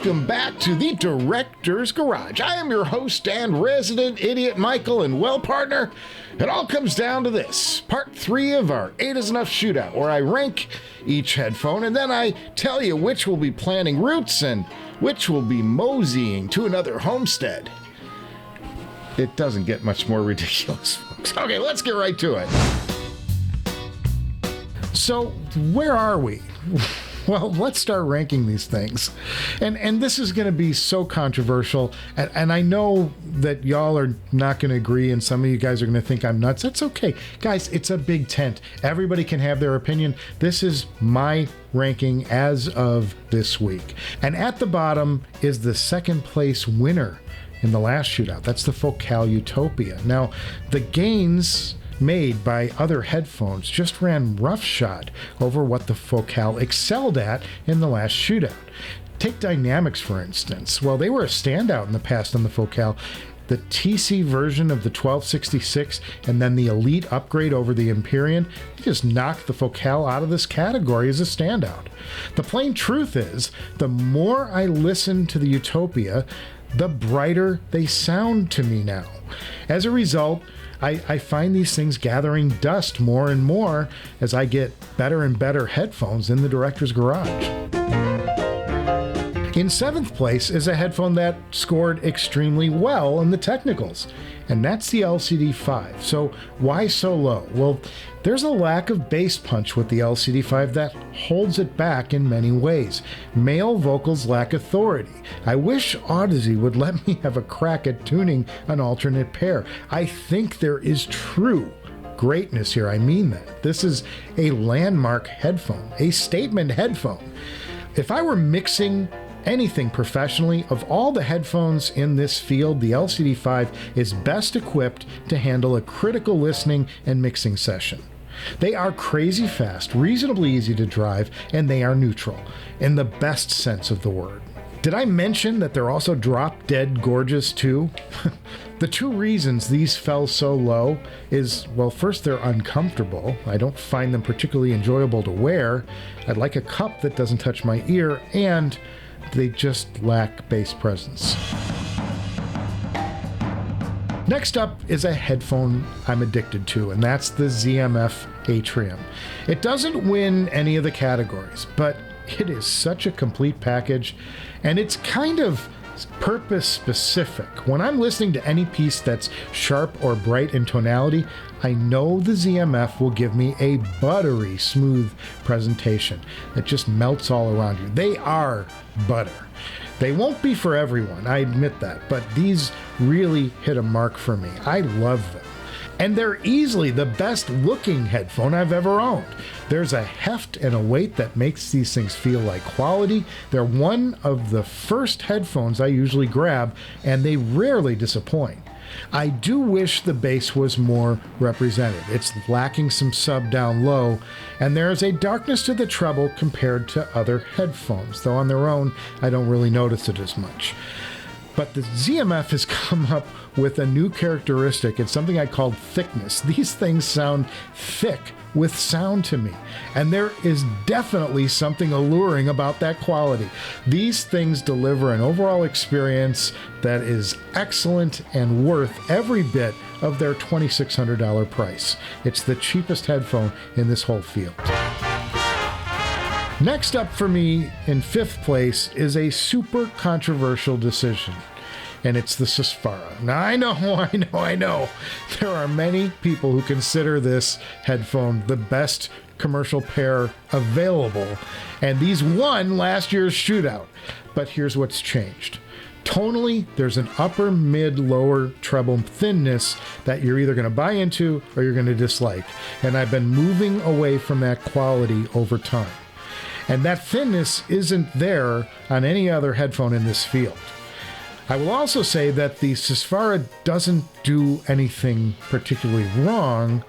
welcome back to the Director's Garage. I am your host and resident idiot, Michael, and well, partner, it all comes down to this. Part 3 of our 8 is Enough Shootout, where I rank each headphone, and then I tell you which will be planning routes and which will be moseying to another homestead. It doesn't get much more ridiculous, folks. Okay, let's get right to it. So, where are we? Well, let's start ranking these things. And this is going to be so controversial. And I know that y'all are not going to agree, and some of you guys are going to think I'm nuts. That's okay. Guys, it's a big tent. Everybody can have their opinion. This is my ranking as of this week. And at the bottom is the second place winner in the last shootout. That's the Focal Utopia. Now, the gains made by other headphones just ran roughshod over what the Focal excelled at in the last shootout. Take dynamics, for instance. Well, they were a standout in the past on the Focal. The TC version of the 1266 and then the Elite upgrade over the Empyrean just knocked the Focal out of this category as a standout. The plain truth is, the more I listen to the Utopia, the brighter they sound to me now. As a result, I find these things gathering dust more and more as I get better and better headphones in the Director's Garage. In 7th place is a headphone that scored extremely well in the technicals, and that's the LCD5. So why so low? Well, there's a lack of bass punch with the LCD5 that holds it back in many ways. Male vocals lack authority. I wish Odyssey would let me have a crack at tuning an alternate pair. I think there is true greatness here. I mean that. This is a landmark headphone, a statement headphone. If I were mixing anything professionally, of all the headphones in this field, the LCD5 is best equipped to handle a critical listening and mixing session. They are crazy fast, reasonably easy to drive, and they are neutral, in the best sense of the word. Did I mention that they're also drop-dead gorgeous too? The two reasons these fell so low is, well, first, they're uncomfortable. I don't find them particularly enjoyable to wear. I'd like a cup that doesn't touch my ear, and they just lack bass presence. Next up is a headphone I'm addicted to, and that's the ZMF Atrium. It doesn't win any of the categories, but it is such a complete package, and it's kind of purpose specific. When I'm listening to any piece that's sharp or bright in tonality, I know the ZMF will give me a buttery smooth presentation that just melts all around you. They are butter. They won't be for everyone, I admit that, but these really hit a mark for me. I love them. And they're easily the best looking headphone I've ever owned. There's a heft and a weight that makes these things feel like quality. They're one of the first headphones I usually grab, and they rarely disappoint. I do wish the bass was more represented. It's lacking some sub down low, and there is a darkness to the treble compared to other headphones, though on their own, I don't really notice it as much. But the ZMF has come up with a new characteristic. It's something I called thickness. These things sound thick with sound to me, and there is definitely something alluring about that quality. These things deliver an overall experience that is excellent and worth every bit of their $2,600 price. It's the cheapest headphone in this whole field. Next up for me in 5th place is a super controversial decision, and it's the Susvara. Now, I know. There are many people who consider this headphone the best commercial pair available, and these won last year's shootout. But here's what's changed. Tonally, there's an upper, mid, lower treble thinness that you're either going to buy into or you're going to dislike, and I've been moving away from that quality over time. And that thinness isn't there on any other headphone in this field. I will also say that the Susvara doesn't do anything particularly wrong.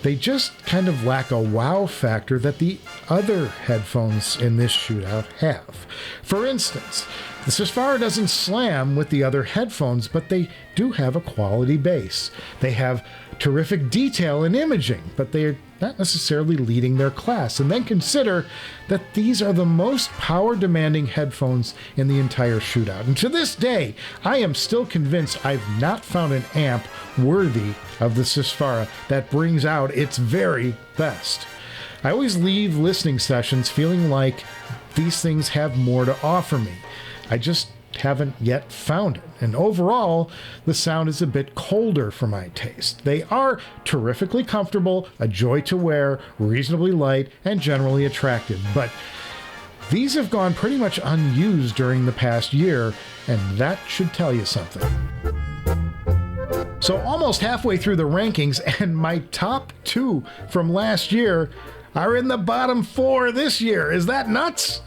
They just kind of lack a wow factor that the other headphones in this shootout have. For instance, the Susvara doesn't slam with the other headphones, but they do have a quality bass. They have terrific detail and imaging, but they not necessarily leading their class. And then consider that these are the most power-demanding headphones in the entire shootout. And to this day, I am still convinced I've not found an amp worthy of the Susvara that brings out its very best. I always leave listening sessions feeling like these things have more to offer me. I just haven't yet found it. And overall, the sound is a bit colder for my taste. They are terrifically comfortable, a joy to wear, reasonably light, and generally attractive. But these have gone pretty much unused during the past year, and that should tell you something. So almost halfway through the rankings, and my top 2 from last year are in the bottom 4 this year. Is that nuts?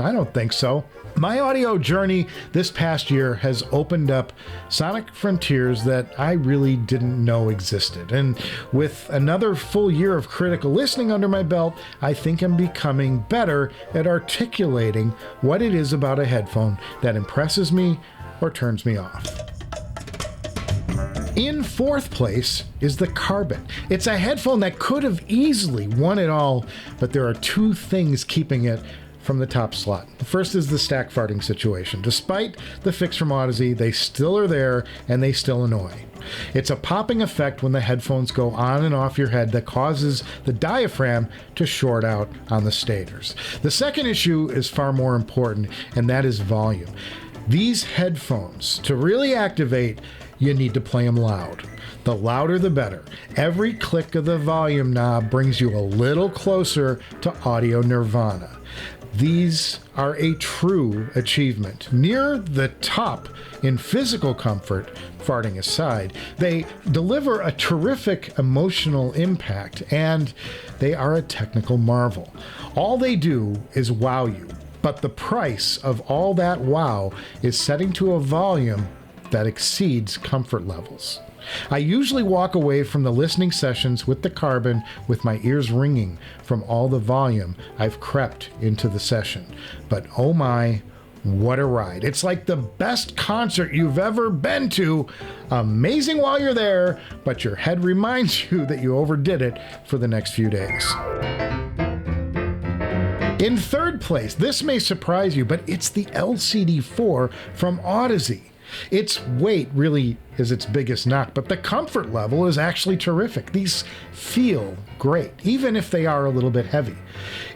I don't think so. My audio journey this past year has opened up sonic frontiers that I really didn't know existed. And with another full year of critical listening under my belt, I think I'm becoming better at articulating what it is about a headphone that impresses me or turns me off. In 4th place is the Carbon. It's a headphone that could have easily won it all, but there are 2 things keeping it from the top slot. The first is the stack farting situation. Despite the fix from Odyssey, they still are there and they still annoy. It's a popping effect when the headphones go on and off your head that causes the diaphragm to short out on the stators. The second issue is far more important, and that is volume. These headphones, to really activate, you need to play them loud. The louder the better. Every click of the volume knob brings you a little closer to audio nirvana. These are a true achievement. Near the top in physical comfort, farting aside, they deliver a terrific emotional impact, and they are a technical marvel. All they do is wow you, but the price of all that wow is setting to a volume that exceeds comfort levels. I usually walk away from the listening sessions with the Carbon with my ears ringing from all the volume I've crept into the session. But oh my, what a ride. It's like the best concert you've ever been to. Amazing while you're there, but your head reminds you that you overdid it for the next few days. In 3rd place, this may surprise you, but it's the LCD4 from Audeze. Its weight really is its biggest knock, but the comfort level is actually terrific. These feel great, even if they are a little bit heavy.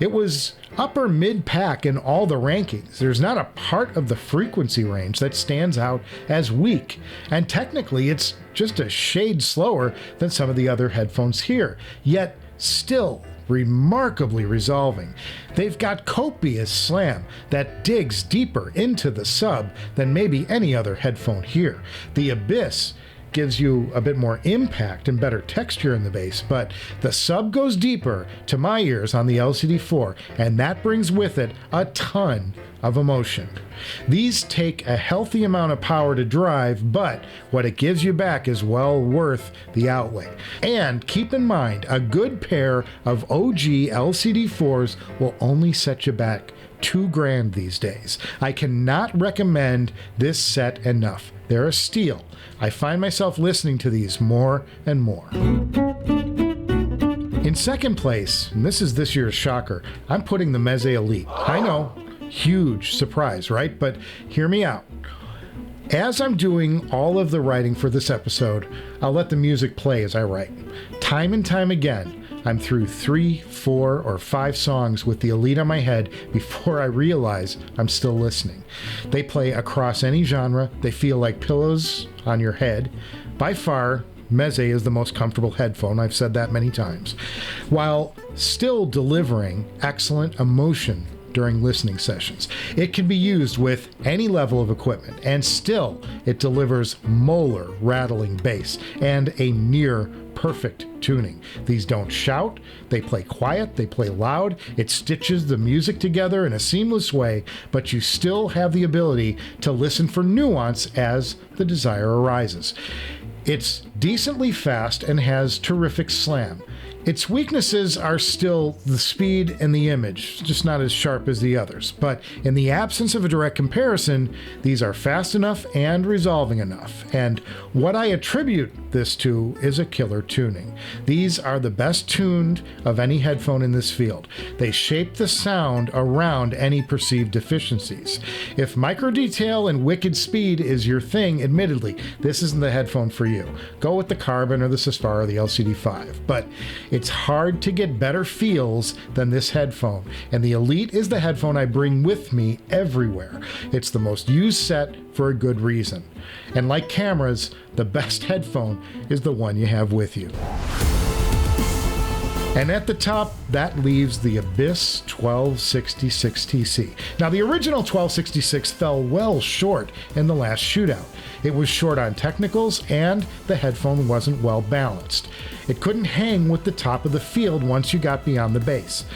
It was upper mid-pack in all the rankings. There's not a part of the frequency range that stands out as weak, and technically it's just a shade slower than some of the other headphones here, yet still remarkably resolving. They've got copious slam that digs deeper into the sub than maybe any other headphone here. The Abyss gives you a bit more impact and better texture in the bass, but the sub goes deeper to my ears on the LCD4, and that brings with it a ton of emotion. These take a healthy amount of power to drive, but what it gives you back is well worth the outlay. And keep in mind, a good pair of OG LCD4s will only set you back $2,000 these days. I cannot recommend this set enough. They're a steal. I find myself listening to these more and more. In 2nd place, and this is this year's shocker, I'm putting the Meze Elite. I know, huge surprise, right? But hear me out. As I'm doing all of the writing for this episode, I'll let the music play as I write. Time and time again, I'm through 3, 4, or 5 songs with the Elite on my head before I realize I'm still listening. They play across any genre. They feel like pillows on your head. By far, Meze is the most comfortable headphone. I've said that many times. While still delivering excellent emotion during listening sessions. It can be used with any level of equipment, and still it delivers molar rattling bass and a near perfect tuning. These don't shout, they play quiet, they play loud, it stitches the music together in a seamless way, but you still have the ability to listen for nuance as the desire arises. It's decently fast and has terrific slam. Its weaknesses are still the speed and the image, just not as sharp as the others. But in the absence of a direct comparison, these are fast enough and resolving enough. And what I attribute this to is a killer tuning. These are the best tuned of any headphone in this field. They shape the sound around any perceived deficiencies. If micro detail and wicked speed is your thing, admittedly, this isn't the headphone for you. Go with the Carbon or the Susvara or the LCD5. But it's hard to get better feels than this headphone, and the Elite is the headphone I bring with me everywhere. It's the most used set for a good reason. And like cameras, the best headphone is the one you have with you. And at the top, that leaves the Abyss 1266 TC. Now, the original 1266 fell well short in the last shootout. It was short on technicals, and the headphone wasn't well balanced. It couldn't hang with the top of the field once you got beyond the bass.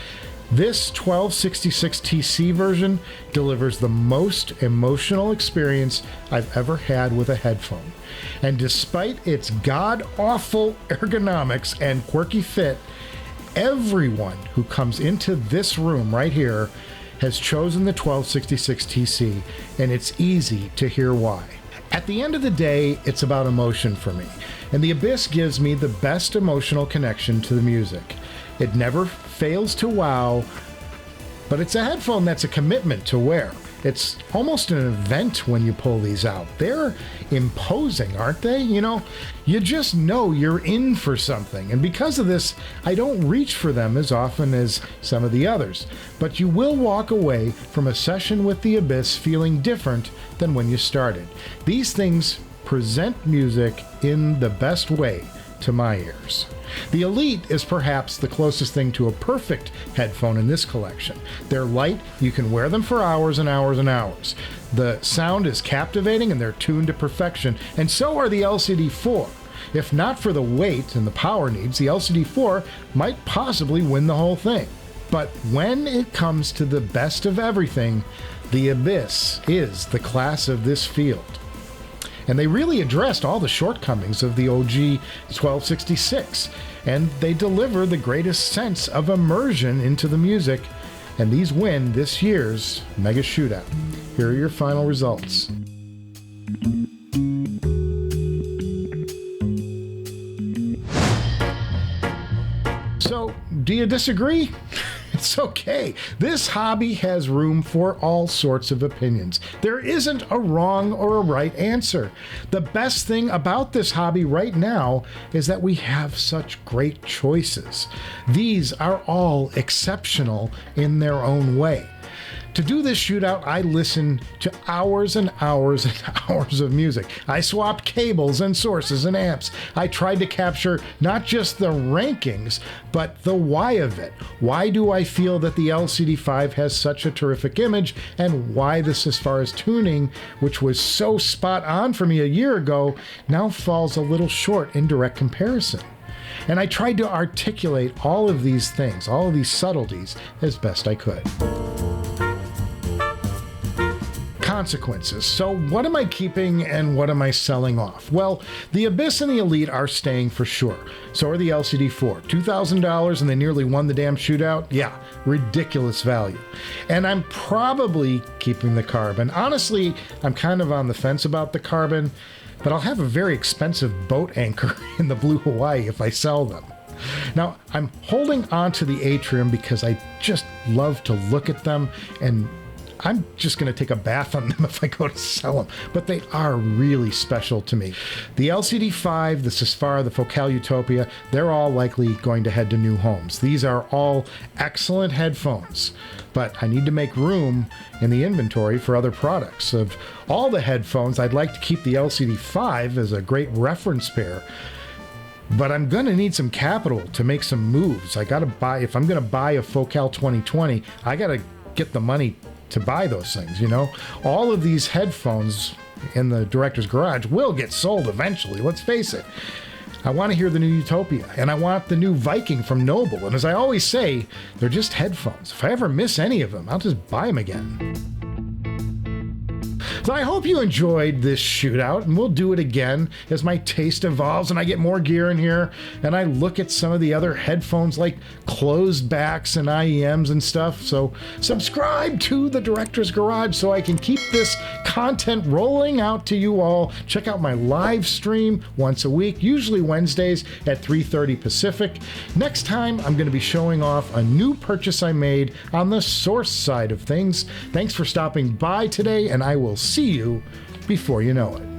This 1266 TC version delivers the most emotional experience I've ever had with a headphone. And despite its god-awful ergonomics and quirky fit, everyone who comes into this room right here has chosen the 1266 TC, and it's easy to hear why. At the end of the day, it's about emotion for me, and the Abyss gives me the best emotional connection to the music. It never fails to wow, but it's a headphone that's a commitment to wear. It's almost an event when you pull these out. They're imposing, aren't they? You know, you just know you're in for something. And because of this, I don't reach for them as often as some of the others. But you will walk away from a session with the Abyss feeling different than when you started. These things present music in the best way to my ears. The Elite is perhaps the closest thing to a perfect headphone in this collection. They're light, you can wear them for hours and hours and hours. The sound is captivating and they're tuned to perfection, and so are the LCD4. If not for the weight and the power needs, the LCD4 might possibly win the whole thing. But when it comes to the best of everything, the Abyss is the class of this field. And they really addressed all the shortcomings of the OG 1266, and they deliver the greatest sense of immersion into the music, and these win this year's Mega Shootout. Here are your final results. So, do you disagree? It's okay. This hobby has room for all sorts of opinions. There isn't a wrong or a right answer. The best thing about this hobby right now is that we have such great choices. These are all exceptional in their own way. To do this shootout, I listened to hours and hours and hours of music. I swapped cables and sources and amps. I tried to capture not just the rankings, but the why of it. Why do I feel that the LCD5 has such a terrific image, and why this, as far as tuning, which was so spot on for me a year ago, now falls a little short in direct comparison. And I tried to articulate all of these things, all of these subtleties, as best I could. Consequences. So what am I keeping and what am I selling off? Well, the Abyss and the Elite are staying for sure. So are the LCD4. $2,000 and they nearly won the damn shootout? Yeah, ridiculous value. And I'm probably keeping the Carbon. Honestly, I'm kind of on the fence about the Carbon, but I'll have a very expensive boat anchor in the blue Hawaii if I sell them. Now, I'm holding on to the Atrium because I just love to look at them, and I'm just going to take a bath on them if I go to sell them, but they are really special to me. The LCD5, the Susvara, the Focal Utopia, they're all likely going to head to new homes. These are all excellent headphones, but I need to make room in the inventory for other products. Of all the headphones, I'd like to keep the LCD5 as a great reference pair, but I'm going to need some capital to make some moves. I got to buy, if I'm going to buy a Focal 2020, I got to get the money to buy those things, you know? All of these headphones in the director's garage will get sold eventually, let's face it. I want to hear the new Utopia, and I want the new Viking from Noble, and as I always say, they're just headphones. If I ever miss any of them, I'll just buy them again. So I hope you enjoyed this shootout, and we'll do it again as my taste evolves and I get more gear in here and I look at some of the other headphones like closed backs and IEMs and stuff. So subscribe to the Director's Garage so I can keep this content rolling out to you all. Check out my live stream once a week, usually Wednesdays at 3:30 Pacific. Next time, I'm going to be showing off a new purchase I made on the Source side of things. Thanks for stopping by today, and I will see you before you know it.